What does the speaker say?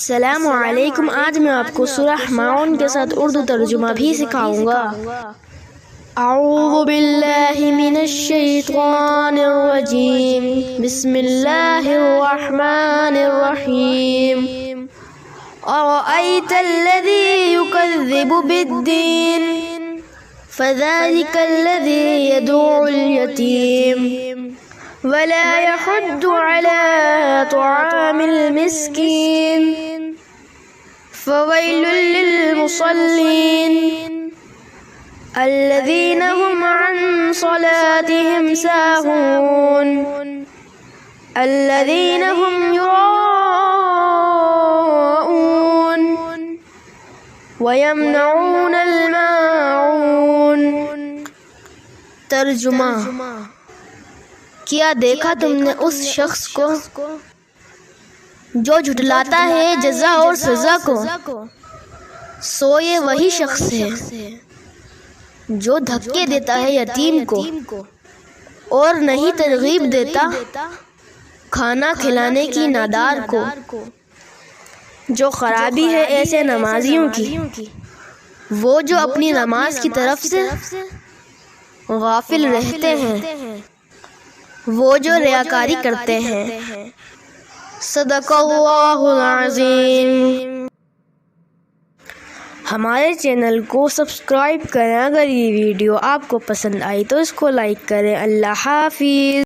السلام علیکم۔ آج میں آپ کو سورہ ماعون کے ساتھ اردو ترجمہ بھی سکھاؤں گا۔ اعوذ باللہ من الشیطان الرجیم، بسم اللہ الرحمن الرحیم۔ ارأیت الذی یکذب بالدین فذلک الذی یدعو الیتیم ولا يحض على طعام المسكين فويل للمصلين الذين هم عن صلاتهم ساهون الذين هم يراءون ويمنعون الماعون۔ ترجمہ: کیا دیکھا تم نے اس شخص کو جو جھٹلاتا ہے جزا اور سزا کو؟ سو یہ وہی شخص ہے جو دھکے دیتا ہے یتیم کو اور نہیں ترغیب دیتا کھانا کھلانے کی نادار کو۔ جو خرابی ہے ایسے نمازیوں کی، وہ جو اپنی نماز کی طرف سے غافل رہتے ہیں، وہ جو ریاکاری کرتے ہیں۔ صدق اللہ العظیم۔ ہمارے چینل کو سبسکرائب کریں۔ اگر یہ ویڈیو آپ کو پسند آئی تو اس کو لائک کریں۔ اللہ حافظ۔